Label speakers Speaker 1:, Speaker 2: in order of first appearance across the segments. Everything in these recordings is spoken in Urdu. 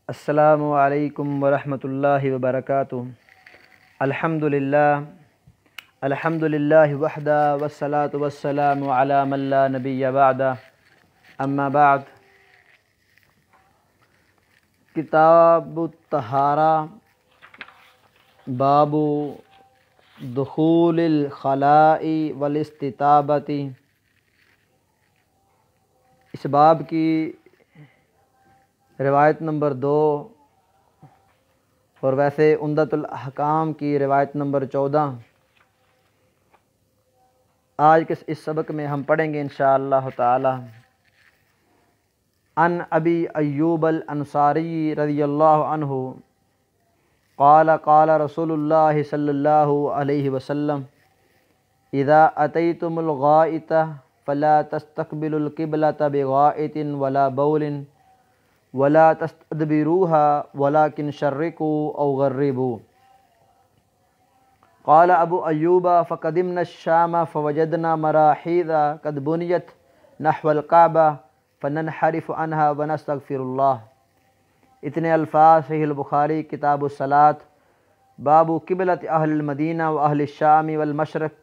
Speaker 1: السلام علیکم ورحمۃ اللہ وبرکاتہ۔ الحمدللہ وحدہ والصلاة والسلام علی من لا نبی بعدہ، اما بعد۔ کتاب الطہارہ، باب دخول الخلاء والاستتابۃ۔ اس باب کی روایت نمبر 2 اور ویسے عمدۃ الاحکام کی روایت نمبر 14 آج کے اس سبق میں ہم پڑھیں گے انشاءاللہ تعالی۔ عن ابی ایوب الانصاری رضی اللہ عنہ قال قال رسول اللہ صلی اللہ علیہ وسلم اذا اتیتم الغائط فلا تستقبلوا القبلة بغائط ولا بول ولا تستدبروها ولكن شرقوا او غربوا۔ قال ابو ایوب فقدمنا الشام فوجدنا مراحیض قد بنیت نحو الکعبہ فننحرف عنها ونستغفر اللہ۔ اتنے الفاظ صحیح البخاری کتاب الصلاۃ، باب قبلۃ اہل المدینہ و اہل الشام والمشرق،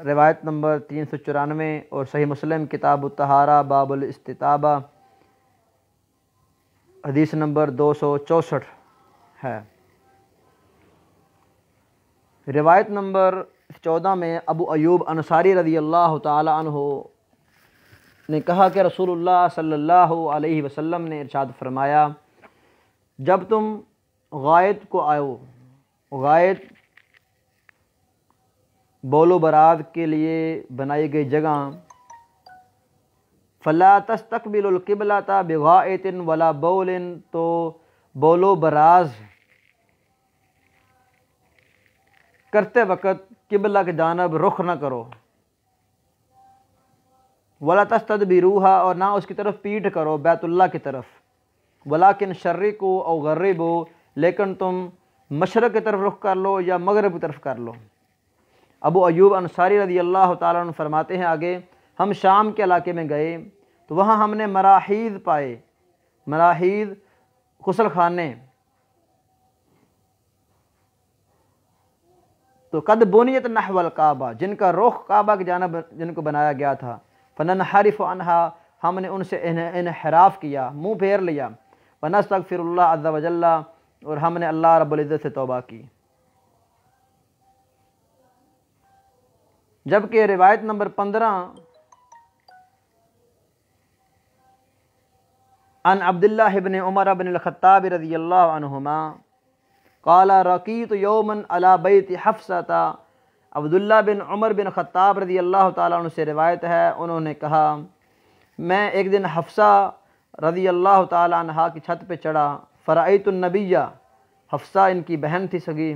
Speaker 1: روایت نمبر 394، اور صحیح مسلم کتاب الطہارہ باب الاستتابہ، حدیث نمبر 264 ہے۔ روایت نمبر 14 میں ابو ایوب انصاری رضی اللہ تعالی عنہ نے کہا کہ رسول اللہ صلی اللہ علیہ وسلم نے ارشاد فرمایا، جب تم غائط کو آؤ، غائط بول و برات کے لیے بنائی گئی جگہ، فلا تستقبلوا القبلۃ بغائط ولا بول، تو بول و براز کرتے وقت قبلہ کی جانب رخ نہ کرو، ولا تستدبروها، اور نہ اس کی طرف پیٹھ کرو بیت اللہ کی طرف، ولکن شرقوا او غربوا، لیکن تم مشرق کی طرف رخ کر لو یا مغرب کی طرف کر لو۔ ابو ایوب انصاری رضی اللہ تعالیٰ عنہ فرماتے ہیں آگے، ہم شام کے علاقے میں گئے تو وہاں ہم نے مراحیض پائے، مراحیض غسل خانے، تو قد بنیت نحو الکعبہ، جن کا رخ کعبہ کی جانب جن کو بنایا گیا تھا، فننحرف عنہا، ہم نے ان سے انحراف کیا، منہ پھیر لیا، ونستغفر اللہ عز وجل، اور ہم نے اللہ رب العزت سے توبہ کی۔ جبکہ روایت نمبر 15 عن عبداللہ بن عمر بن الخطاب رضی اللہ عنہما قال رقیت یوما علی بیت حفصہ، عبداللہ بن عمر بن خطاب رضی اللہ تعالیٰ عنہ سے روایت ہے، انہوں نے کہا میں ایک دن حفصہ رضی اللہ تعالیٰ عنہ کی چھت پہ چڑھا، فرأیت النبی، حفصہ ان کی بہن تھی سگی،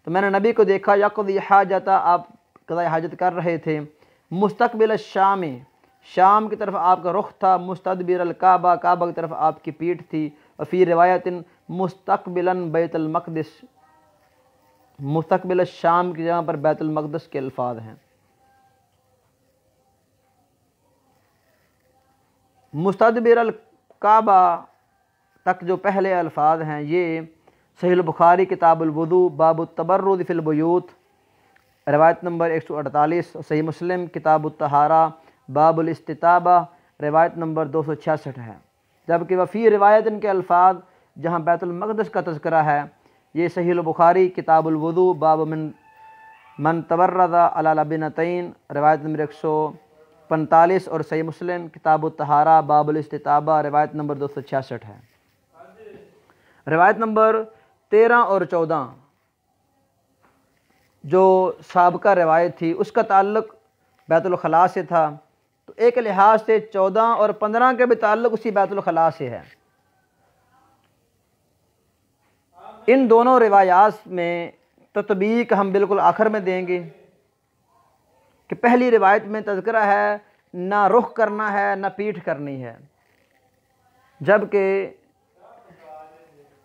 Speaker 1: تو میں نے نبی کو دیکھا، یقضی حاجتہ، آپ قضاء حاجت کر رہے تھے، مستقبل الشام، شام کی طرف آپ کا رخ تھا، مستدبر الکعبہ، کعبہ کی طرف آپ کی پیٹھ تھی، وفی روایت مستقبلا بیت المقدس، مستقبل الشام کی جگہ پر بیت المقدس کے الفاظ ہیں۔ مستدبر الکعبہ تک جو پہلے الفاظ ہیں یہ صحیح البخاری کتاب الوضو باب التبرد فی البیوت، روایت نمبر 148، صحیح مسلم کتاب الطہارہ باب الاستتابہ، روایت نمبر 266 ہے۔ جبکہ وفی روایت ان کے الفاظ جہاں بیت المقدس کا تذکرہ ہے، یہ صحیح البخاری کتاب الوضو باب من تبرد علی لبنتین، روایت نمبر 145، اور صحیح مسلم کتاب الطہارہ باب الاستتابہ، روایت نمبر 266 ہے۔ روایت نمبر 13 اور 14 جو سابقہ روایت تھی اس کا تعلق بیت الخلاء سے تھا، تو ایک لحاظ سے 14 اور 15 کے بھی تعلق اسی بیت الخلاء سے ہے۔ ان دونوں روایات میں تطبیق ہم بالکل آخر میں دیں گے کہ پہلی روایت میں تذکرہ ہے نہ رخ کرنا ہے نہ پیٹھ کرنی ہے، جبکہ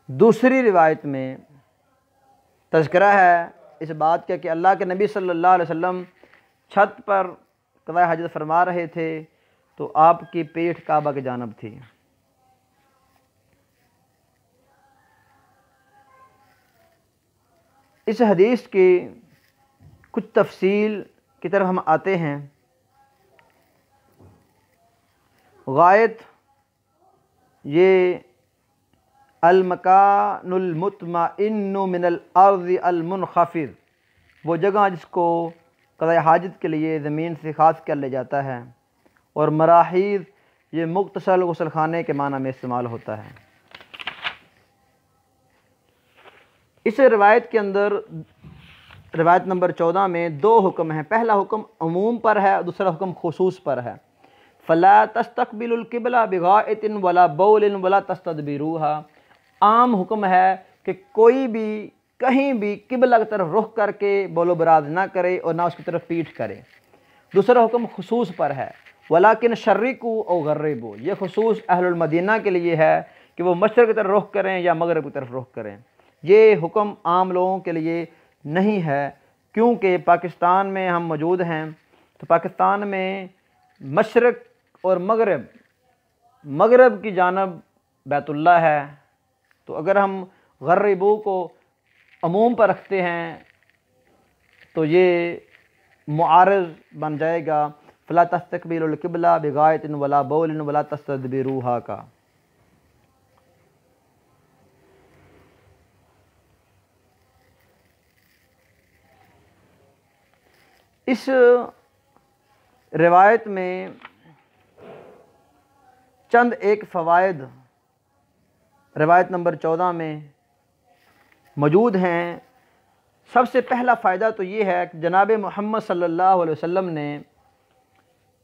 Speaker 1: دوسری روایت میں تذکرہ ہے اس بات کا کہ اللہ کے نبی صلی اللہ علیہ وسلم چھت پر قضاء حاجت فرما رہے تھے تو آپ کی پیٹھ کعبہ کی جانب تھی۔ اس حدیث کی کچھ تفصیل کی طرف ہم آتے ہیں۔ غائط یہ المکان المطمئن من الارض المنخفض، وہ جگہ جس کو قضاء حاجت کے لیے زمین سے خاص کر لے جاتا ہے، اور مراحیض یہ مغتسل غسل خانے کے معنی میں استعمال ہوتا ہے۔ اس روایت کے اندر روایت نمبر 14 میں دو حکم ہیں۔ پہلا حکم عموم پر ہے، دوسرا حکم خصوص پر ہے۔ فلا تستقبل القبلہ بغائط ولا بول ولا تستدبروها، عام حکم ہے کہ کوئی بھی کہیں بھی قبلہ کی طرف رخ کر کے بول و براز نہ کرے اور نہ اس کی طرف پیٹھ کرے۔ دوسرا حکم خصوص پر ہے، ولیکن شرقوا او غربوا، یہ خصوص اہل المدینہ کے لیے ہے کہ وہ مشرق کی طرف رخ کریں یا مغرب کی طرف رخ کریں۔ یہ حکم عام لوگوں کے لیے نہیں ہے، کیونکہ پاکستان میں ہم موجود ہیں تو پاکستان میں مشرق اور مغرب کی جانب بیت اللہ ہے، تو اگر ہم غربو کو عموم پر رکھتے ہیں تو یہ معارض بن جائے گا فلا تستقبلوا القبلہ بغائط ولا بول ولا تستدبروها کا۔ اس روایت میں چند ایک فوائد روایت نمبر 14 میں موجود ہیں۔ سب سے پہلا فائدہ تو یہ ہے کہ جناب محمد صلی اللہ علیہ وسلم نے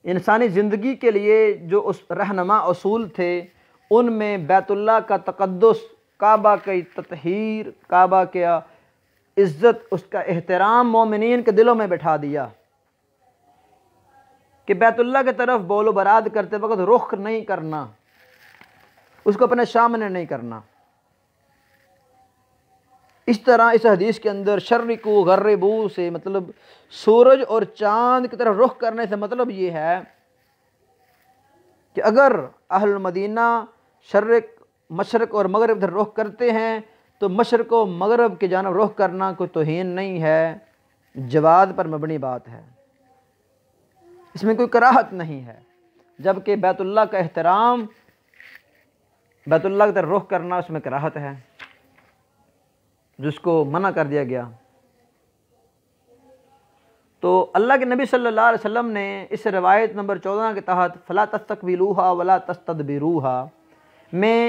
Speaker 1: انسانی زندگی کے لیے جو اس رہنما اصول تھے ان میں بیت اللہ کا تقدس، کعبہ کی تطہیر، کعبہ کی عزت، اس کا احترام مومنین کے دلوں میں بٹھا دیا کہ بیت اللہ کی طرف بول و براد کرتے وقت رخ نہیں کرنا، اس کو اپنے سامنے نہیں کرنا۔ اس طرح اس حدیث کے اندر شرقوا غربوا سے مطلب سورج اور چاند کی طرف رخ کرنے سے مطلب یہ ہے کہ اگر اہل المدینہ مشرق اور مغرب کی طرف رخ کرتے ہیں تو مشرق و مغرب کی جانب رخ کرنا کوئی توہین نہیں ہے، جواز پر مبنی بات ہے، اس میں کوئی کراہت نہیں ہے، جبکہ بیت اللہ کا احترام، بیت اللہ کی طرف رخ کرنا اس میں کراہت ہے جس کو منع کر دیا گیا۔ تو اللہ کے نبی صلی اللہ علیہ وسلم نے اس روایت نمبر 14 کے تحت فلا تستقبلوها ولا تستدبروها میں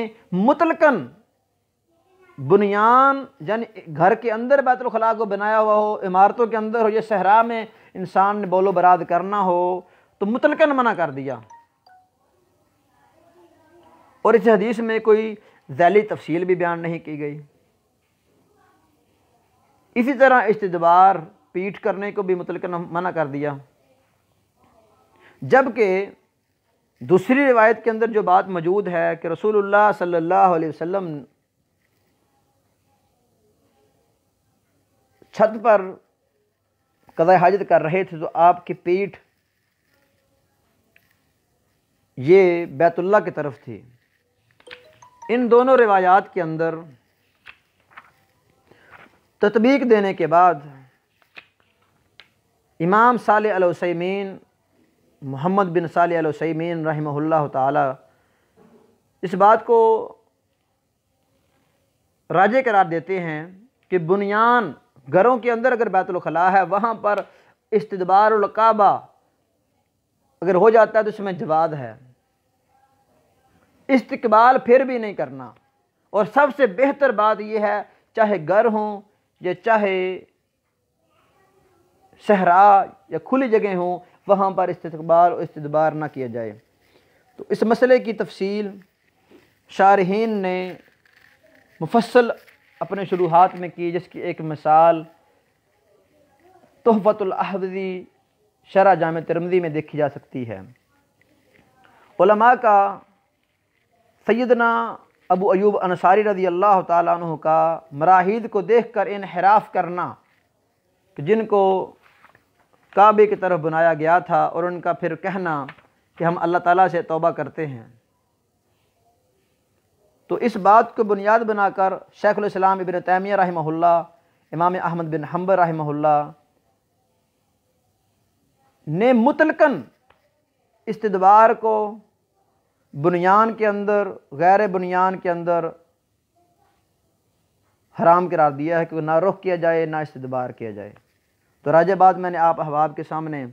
Speaker 1: مطلقاً بنیان یعنی گھر کے اندر بیت الخلاء کو بنایا ہوا ہو، عمارتوں کے اندر ہو یا صحرا میں انسان نے بول و براد کرنا ہو تو مطلقاً منع کر دیا، اور اس حدیث میں کوئی ذیلی تفصیل بھی بیان نہیں کی گئی۔ اسی طرح استدبار، پیٹھ کرنے کو بھی مطلقاً منع کر دیا، جبکہ دوسری روایت کے اندر جو بات موجود ہے کہ رسول اللہ صلی اللہ علیہ وسلم چھت پر قضاء حاجت کر رہے تھے تو آپ کی پیٹھ یہ بیت اللہ کی طرف تھی۔ ان دونوں روایات کے اندر تطبیق دینے کے بعد امام صالح العثیمین، محمد بن صالح العثیمین رحمہ اللہ تعالی اس بات کو راجح قرار دیتے ہیں کہ بنیان گھروں کے اندر اگر بیت الخلاء ہے وہاں پر استدبار الکعبہ اگر ہو جاتا ہے تو اس میں جواز ہے، استقبال پھر بھی نہیں کرنا، اور سب سے بہتر بات یہ ہے چاہے گھر ہوں یا چاہے صحرا یا کھلی جگہ ہوں وہاں پر استقبال اور استدبار نہ کیا جائے۔ تو اس مسئلے کی تفصیل شارحین نے مفصل اپنے شروحات میں کی، جس کی ایک مثال تحفۃ الاحوذی شرح جامع ترمذی میں دیکھی جا سکتی ہے۔ علماء کا سیدنا ابو ایوب انصاری رضی اللہ تعالیٰ عنہ کا مراحید کو دیکھ کر انحراف کرنا کہ جن کو کعبے کی طرف بنایا گیا تھا، اور ان کا پھر کہنا کہ ہم اللہ تعالیٰ سے توبہ کرتے ہیں، تو اس بات کو بنیاد بنا کر شیخ الاسلام ابن تیمیہ رحمہ اللہ امام احمد بن حنبل رحمہ اللہ نے مطلقاً استدبار کو بنیان کے اندر، غیر بنیان کے اندر حرام قرار دیا ہے کہ نہ رخ کیا جائے نہ استدبار کیا جائے۔ تو راجہ بات میں نے آپ احباب کے سامنے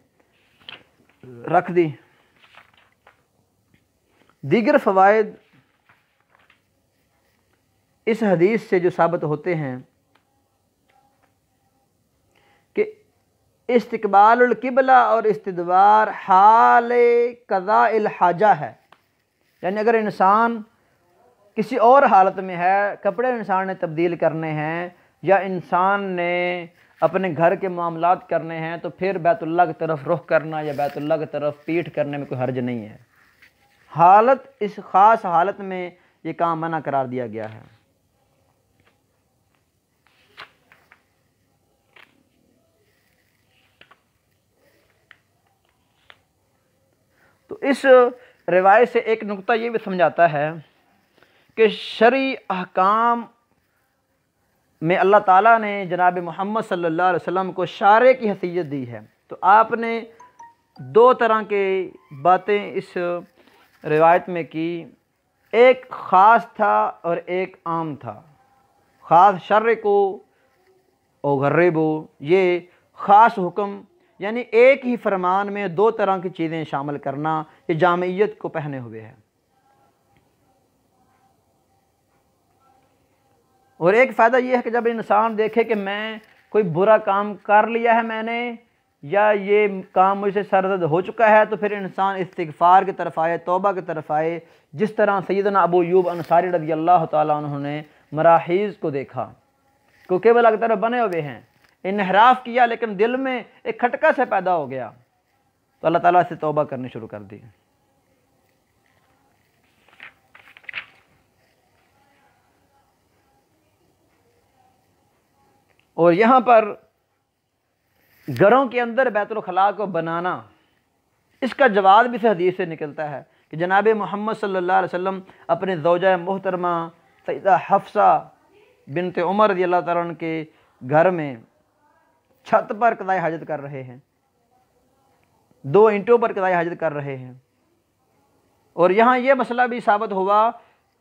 Speaker 1: رکھ دی۔ دیگر فوائد اس حدیث سے جو ثابت ہوتے ہیں کہ استقبال القبلہ اور استدبار حال قضاء الحاجہ ہے، یعنی اگر انسان کسی اور حالت میں ہے، کپڑے انسان نے تبدیل کرنے ہیں یا انسان نے اپنے گھر کے معاملات کرنے ہیں، تو پھر بیت اللہ کی طرف رخ کرنا یا بیت اللہ کی طرف پیٹھ کرنے میں کوئی حرج نہیں ہے۔ حالت، اس خاص حالت میں یہ کام منع قرار دیا گیا ہے۔ تو اس روایت سے ایک نقطہ یہ بھی سمجھاتا ہے کہ شرعی احکام میں اللہ تعالیٰ نے جناب محمد صلی اللہ علیہ وسلم کو شارع کی حیثیت دی ہے۔ تو آپ نے دو طرح کے باتیں اس روایت میں کی، ایک خاص تھا اور ایک عام تھا۔ خاص شرع کو او غربو، یہ خاص حکم یعنی ایک ہی فرمان میں دو طرح کی چیزیں شامل کرنا، یہ جامعیت کو پہنے ہوئے ہے۔ اور ایک فائدہ یہ ہے کہ جب انسان دیکھے کہ میں کوئی برا کام کر لیا ہے میں نے، یا یہ کام مجھ سے سرزد ہو چکا ہے، تو پھر انسان استغفار کی طرف آئے، توبہ کی طرف آئے، جس طرح سیدنا ابو ایوب انصاری رضی اللہ تعالیٰ عنہ نے مراحیض کو دیکھا کہ قبلہ کی طرف بنے ہوئے ہیں، انحراف کیا لیکن دل میں ایک کھٹکا سے پیدا ہو گیا، تو اللہ تعالیٰ سے توبہ کرنی شروع کر دی۔ اور یہاں پر گھروں کے اندر بیت الخلاء کو بنانا، اس کا جواز بھی اس حدیث سے نکلتا ہے کہ جناب محمد صلی اللہ علیہ وسلم اپنے زوجہ محترمہ سیدہ حفصہ بنت عمر رضی اللہ تعالیٰ عنہ کے گھر میں چھت پر قضاء حاجت کر رہے ہیں، دو اینٹوں پر قضاء حاجت کر رہے ہیں۔ اور یہاں یہ مسئلہ بھی ثابت ہوا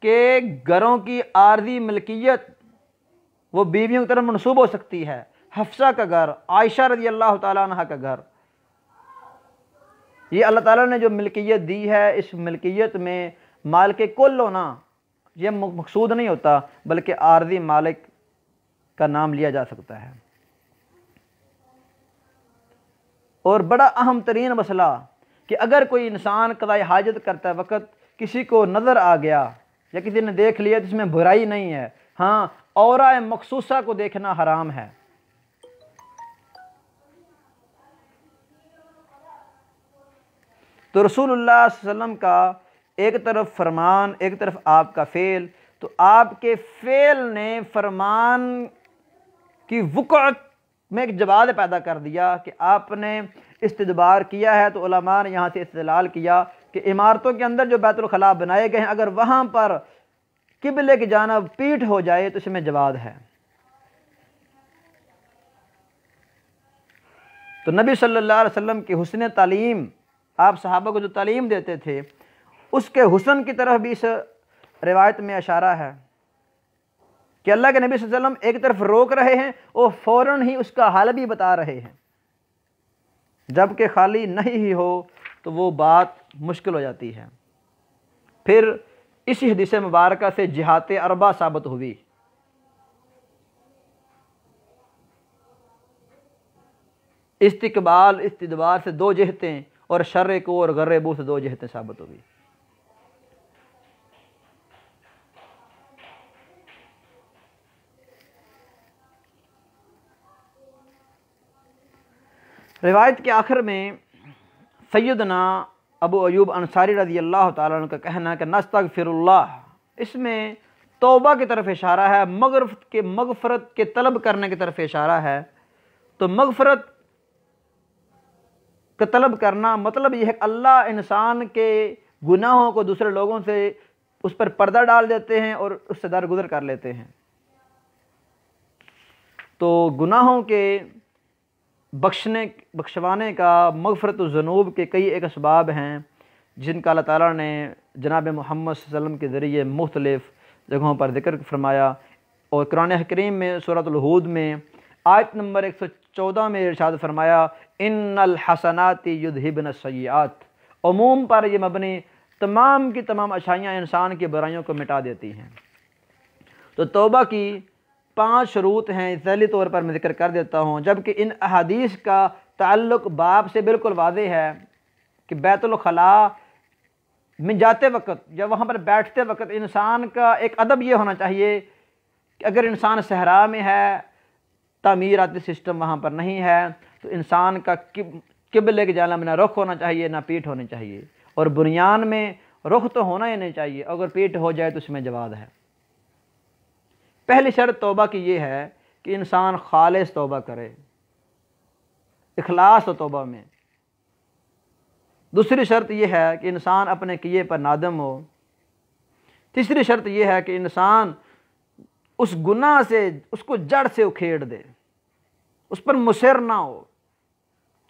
Speaker 1: کہ گھروں کی عارضی ملکیت وہ بیویوں کی طرف منسوب ہو سکتی ہے۔ حفصہ کا گھر، عائشہ رضی اللہ تعالیٰ عنہ کا گھر، یہ اللہ تعالیٰ نے جو ملکیت دی ہے، اس ملکیت میں مالک کل ہونا یہ مقصود نہیں ہوتا، بلکہ عارضی مالک کا نام لیا جا سکتا ہے۔ اور بڑا اہم ترین مسئلہ کہ اگر کوئی انسان قضاء حاجت کرتا وقت کسی کو نظر آ گیا یا کسی نے دیکھ لیا تو اس میں برائی نہیں ہے، ہاں عورہ مخصوصہ کو دیکھنا حرام ہے۔ تو رسول اللہ صلی اللہ علیہ وسلم کا ایک طرف فرمان، ایک طرف آپ کا فعل، تو آپ کے فعل نے فرمان کی وقعت میں ایک جواز پیدا کر دیا کہ آپ نے استدبار کیا ہے۔ تو علماء نے یہاں سے استدلال کیا کہ عمارتوں کے اندر جو بیت الخلاء بنائے گئے ہیں، اگر وہاں پر قبلے کی جانب پیٹھ ہو جائے تو اس میں جواز ہے۔ تو نبی صلی اللہ علیہ وسلم کی حسن تعلیم، آپ صحابہ کو جو تعلیم دیتے تھے، اس کے حسن کی طرف بھی اس روایت میں اشارہ ہے کہ اللہ کے نبی صلی اللہ علیہ وسلم ایک طرف روک رہے ہیں اور فوراً ہی اس کا حل بھی بتا رہے ہیں۔ جب کہ خالی نہیں ہی ہو تو وہ بات مشکل ہو جاتی ہے۔ پھر اسی حدیث مبارکہ سے جہات اربع ثابت ہوئی۔ استقبال استدبار سے دو جہتیں اور شرع کو اور غربو سے دو جہتیں ثابت ہوئی۔ روایت کے آخر میں سیدنا ابو ایوب انصاری رضی اللہ تعالیٰ عنہ کا کہنا کہ نستغفر اللہ، اس میں توبہ کی طرف اشارہ ہے، مغفرت کے طلب کرنے کی طرف اشارہ ہے۔ تو مغفرت کا طلب کرنا مطلب یہ ہے کہ اللہ انسان کے گناہوں کو دوسرے لوگوں سے اس پر پردہ ڈال دیتے ہیں اور اس سے درگزر کر لیتے ہیں۔ تو گناہوں کے بخشوانے کا مغفرت الذنوب کے کئی ایک اسباب ہیں جن کا اللہ تعالیٰ نے جناب محمد صلی اللہ علیہ وسلم کے ذریعے مختلف جگہوں پر ذکر فرمایا، اور قرآن حکیم میں سورۃ الہود میں آیت نمبر 114 میں ارشاد فرمایا ان الحسنات یذہبن السیئات، عموم پر یہ مبنی، تمام کی تمام اچھائیاں انسان کی برائیوں کو مٹا دیتی ہیں۔ تو توبہ کی 5 شروط ہیں، ذیلی طور پر میں ذکر کر دیتا ہوں، جبکہ ان احادیث کا تعلق باب سے بالکل واضح ہے کہ بیت الخلاء میں جاتے وقت یا وہاں پر بیٹھتے وقت انسان کا ایک ادب یہ ہونا چاہیے کہ اگر انسان صحرا میں ہے، تعمیراتی سسٹم وہاں پر نہیں ہے، تو انسان کا قبلے کی جانب نہ رخ ہونا چاہیے نہ پیٹھ ہونی چاہیے، اور بنیان میں رخ تو ہونا ہی نہیں چاہیے، اگر پیٹھ ہو جائے تو اس میں جواز ہے۔ پہلی شرط توبہ کی یہ ہے کہ انسان خالص توبہ کرے، اخلاص ہو توبہ میں۔ دوسری شرط یہ ہے کہ انسان اپنے کیے پر نادم ہو۔ تیسری شرط یہ ہے کہ انسان اس گناہ سے اس کو جڑ سے اکھیڑ دے، اس پر مصر نہ ہو۔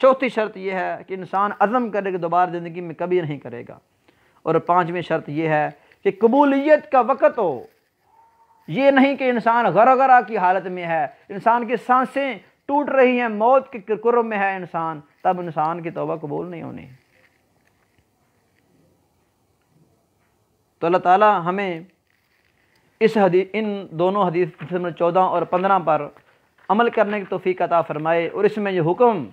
Speaker 1: چوتھی شرط یہ ہے کہ انسان عزم کرے کہ دوبارہ زندگی میں کبھی نہیں کرے گا۔ اور 5ویں شرط یہ ہے کہ قبولیت کا وقت ہو، یہ نہیں کہ انسان غرغرہ کی حالت میں ہے، انسان کی سانسیں ٹوٹ رہی ہیں، موت کے قرب میں ہے انسان، تب انسان کی توبہ قبول نہیں ہونی۔ تو اللہ تعالی ہمیں ان دونوں حدیث نمبر 14 اور 15 پر عمل کرنے کی توفیق عطا فرمائے، اور اس میں یہ حکم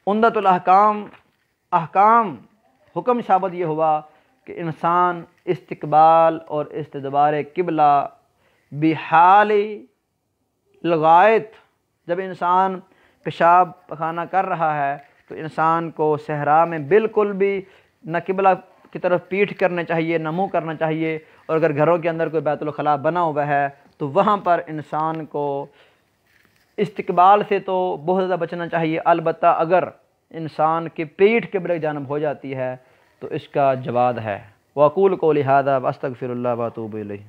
Speaker 1: عمدۃ الاحکام حکم ثابت یہ ہوا کہ انسان استقبال اور استدبار قبلہ بحال لغائط، جب انسان پیشاب پخانہ کر رہا ہے تو انسان کو صحرا میں بالکل بھی نہ قبلہ کی طرف پیٹھ کرنا چاہیے نہ منہ کرنا چاہیے، اور اگر گھروں کے اندر کوئی بیت الخلاء بنا ہوا ہے تو وہاں پر انسان کو استقبال سے تو بہت زیادہ بچنا چاہیے، البتہ اگر انسان کی پیٹھ قبلہ کی جانب ہو جاتی ہے تو اس کا جواز ہے۔ وَأَقُولُ قَوْلِي هَٰذَا وَأَسْتَغْفِرُ اللَّهَ وَأَتُوبُ إِلَيْهِ۔